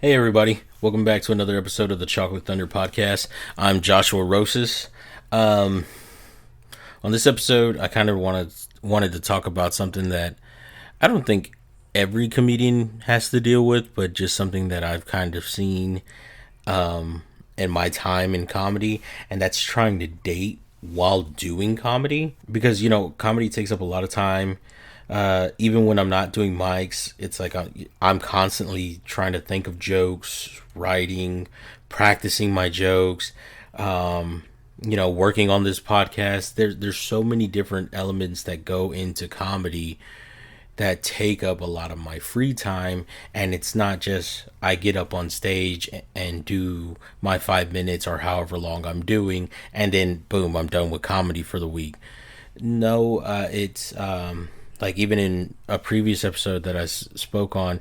Hey everybody, welcome back to another episode of the Chocolate Thunder podcast. I'm Joshua Rosas. On this episode, I kind of wanted to talk about something that I don't think every comedian has to deal with, but just something that I've kind of seen in my time in comedy, and that's trying to date while doing comedy. Because comedy takes up a lot of time. Even when I'm not doing mics, it's like I'm constantly trying to think of jokes, writing, practicing my jokes, working on this podcast. There's so many different elements that go into comedy that take up a lot of my free time. And it's not just I get up on stage and do my 5 minutes or however long I'm doing, and then boom, I'm done with comedy for the week. No, it's like even in a previous episode that I spoke on,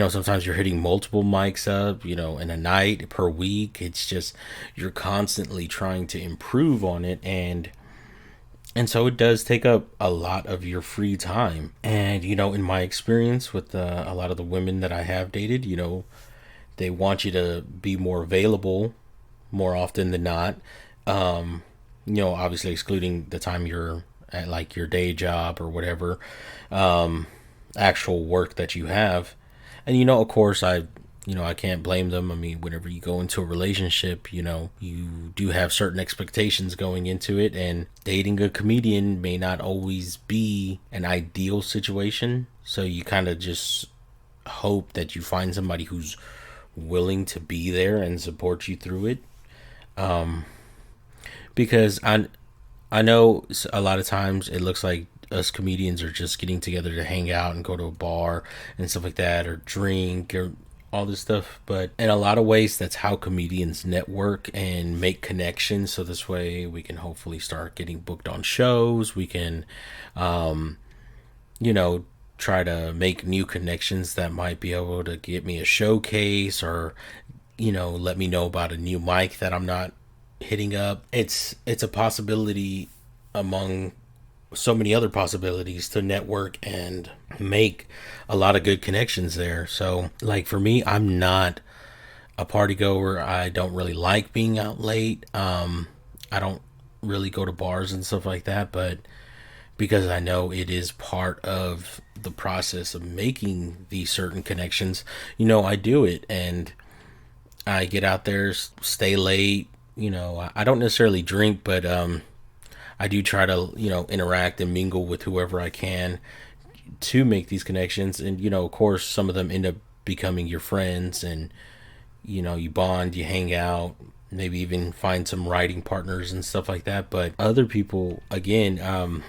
sometimes you're hitting multiple mics up, in a night per week. It's just you're constantly trying to improve on it, and so it does take up a lot of your free time. And in my experience with a lot of the women that I have dated, they want you to be more available more often than not. Obviously excluding the time you're at like your day job or whatever, actual work that you have. And of course, I can't blame them. I mean, whenever you go into a relationship, you do have certain expectations going into it, and dating a comedian may not always be an ideal situation. So you kind of just hope that you find somebody who's willing to be there and support you through it. Because I know a lot of times it looks like us comedians are just getting together to hang out and go to a bar and stuff like that, or drink or all this stuff. But in a lot of ways, that's how comedians network and make connections. So this way we can hopefully start getting booked on shows. We can, try to make new connections that might be able to get me a showcase, or, let me know about a new mic that I'm not hitting up. It's a possibility among so many other possibilities to network and make a lot of good connections there. So like for me, I'm not a party goer. I don't really like being out late. I don't really go to bars and stuff like that, but because I know it is part of the process of making these certain connections, I do it, and I get out there, stay late. I don't necessarily drink, but I do try to, interact and mingle with whoever I can to make these connections. And, of course, some of them end up becoming your friends, and, you bond, you hang out, maybe even find some writing partners and stuff like that. But other people, again,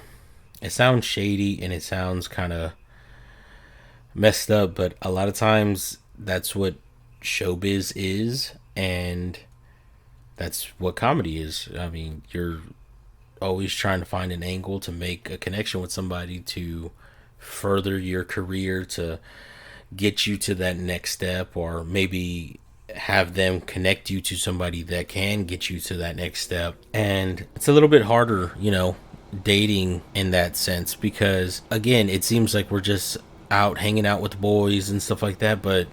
it sounds shady and it sounds kind of messed up, but a lot of times that's what showbiz is, and that's what comedy is. I mean, you're always trying to find an angle to make a connection with somebody to further your career, to get you to that next step, or maybe have them connect you to somebody that can get you to that next step. And it's a little bit harder, dating in that sense, because again, it seems like we're just out hanging out with the boys and stuff like that, but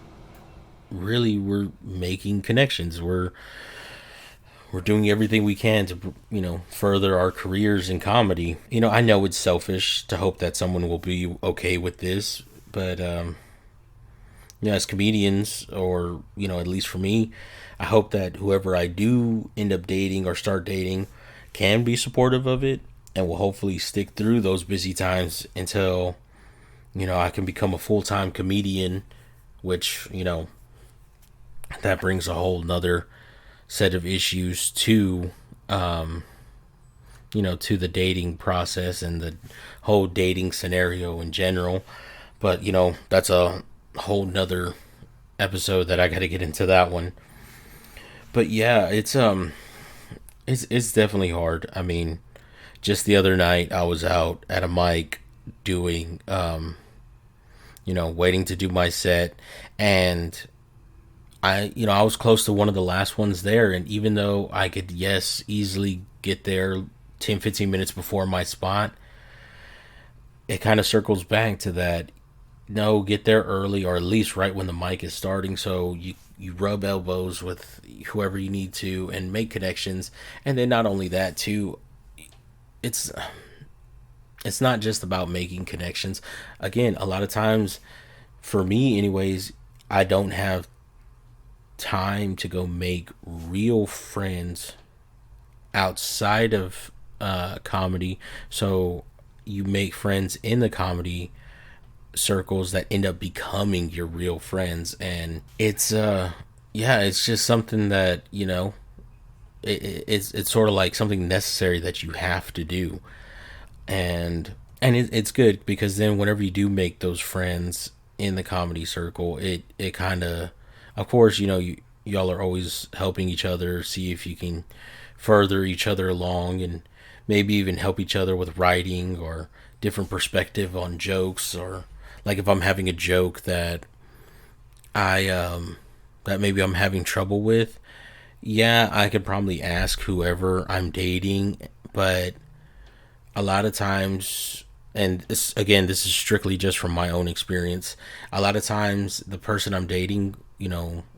really we're making connections. We're doing everything we can to, further our careers in comedy. I know it's selfish to hope that someone will be okay with this, but, as comedians, or, at least for me, I hope that whoever I do end up dating or start dating can be supportive of it, and will hopefully stick through those busy times until, I can become a full-time comedian, which, that brings a whole nother set of issues to to the dating process and the whole dating scenario in general. But that's a whole nother episode that I got to get into that one. But yeah, it's definitely hard. I mean, just the other night I was out at a mic doing waiting to do my set, and I was close to one of the last ones there, and even though I could, yes, easily get there 10-15 minutes before my spot, it kind of circles back to that. No, get there early, or at least right when the mic is starting, so you rub elbows with whoever you need to and make connections. And then not only that too, it's it's not just about making connections. Again, a lot of times, for me anyways, I don't have time to go make real friends outside of comedy. So you make friends in the comedy circles that end up becoming your real friends, and it's yeah, it's just something that, it's sort of like something necessary that you have to do. And it's good because then whenever you do make those friends in the comedy circle, it kind of course, y'all are always helping each other see if you can further each other along, and maybe even help each other with writing or different perspective on jokes. Or like if I'm having a joke that I that maybe I'm having trouble with, yeah, I could probably ask whoever I'm dating. But a lot of times, and this, again, this is strictly just from my own experience, a lot of times the person I'm dating,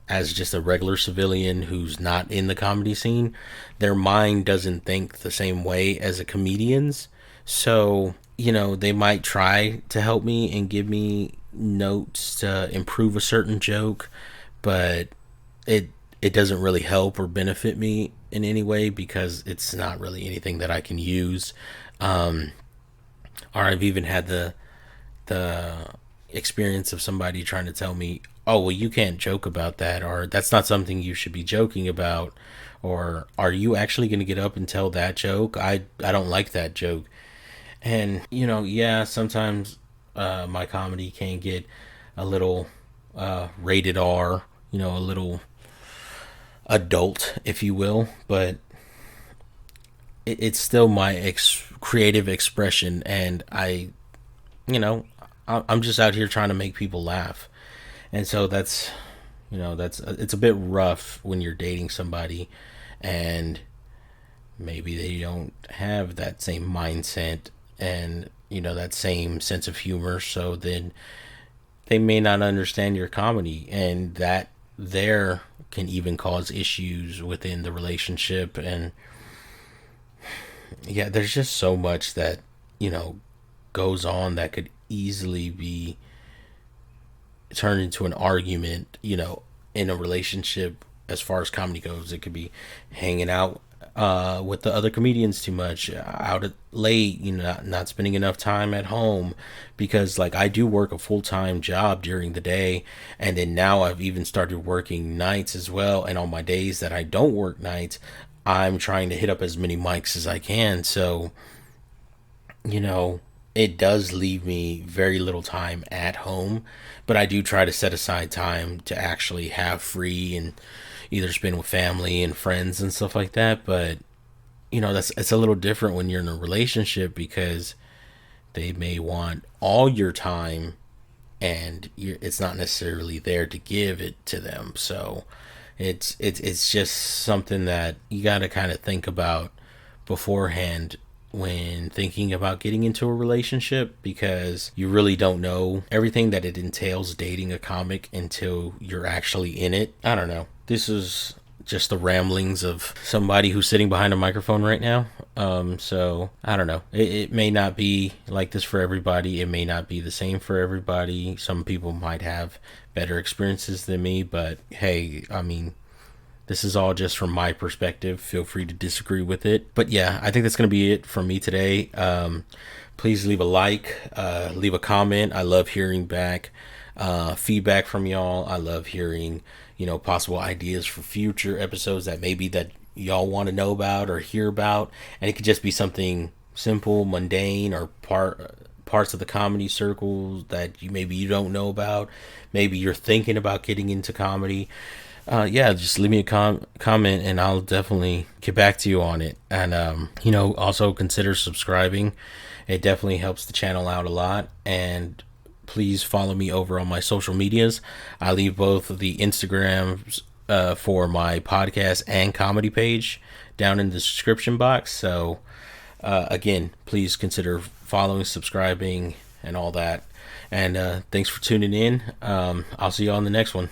as just a regular civilian who's not in the comedy scene, their mind doesn't think the same way as a comedian's. So, they might try to help me and give me notes to improve a certain joke, but it it doesn't really help or benefit me in any way because it's not really anything that I can use. Um, or I've even had the experience of somebody trying to tell me, "Oh, well, you can't joke about that," or "That's not something you should be joking about," or "Are you actually going to get up and tell that joke? I don't like that joke." And yeah, sometimes my comedy can get a little rated R, a little adult, if you will, but it's still my creative expression, and you know, I'm just out here trying to make people laugh. And so that's it's a bit rough when you're dating somebody and maybe they don't have that same mindset and that same sense of humor, so then they may not understand your comedy, and that there can even cause issues within the relationship. And yeah, there's just so much that you know goes on that could easily be turned into an argument, in a relationship. As far as comedy goes, it could be hanging out with the other comedians too much, out at late, not spending enough time at home, because like I do work a full-time job during the day, and then now I've even started working nights as well. And on my days that I don't work nights, I'm trying to hit up as many mics as I can. So you know, it does leave me very little time at home, but I do try to set aside time to actually have free and either spend with family and friends and stuff like that. But that's it's a little different when you're in a relationship because they may want all your time, and it's not necessarily there to give it to them. So it's just something that you got to kind of think about beforehand when thinking about getting into a relationship, because you really don't know everything that it entails dating a comic until you're actually in it. I don't know. This is just the ramblings of somebody who's sitting behind a microphone right now. So I don't know. It may not be like this for everybody. It may not be the same for everybody. Some people might have better experiences than me, but hey, I mean, this is all just from my perspective. Feel free to disagree with it. But yeah, I think that's going to be it from me today. Please leave a like, leave a comment. I love hearing back feedback from y'all. I love hearing, possible ideas for future episodes that maybe that y'all want to know about or hear about. And it could just be something simple, mundane, or parts of the comedy circles that maybe you don't know about. Maybe you're thinking about getting into comedy. Yeah, just leave me a comment and I'll definitely get back to you on it. And, also consider subscribing. It definitely helps the channel out a lot. And please follow me over on my social medias. I leave both of the Instagrams for my podcast and comedy page down in the description box. So, again, please consider following, subscribing, and all that. And thanks for tuning in. I'll see you on the next one.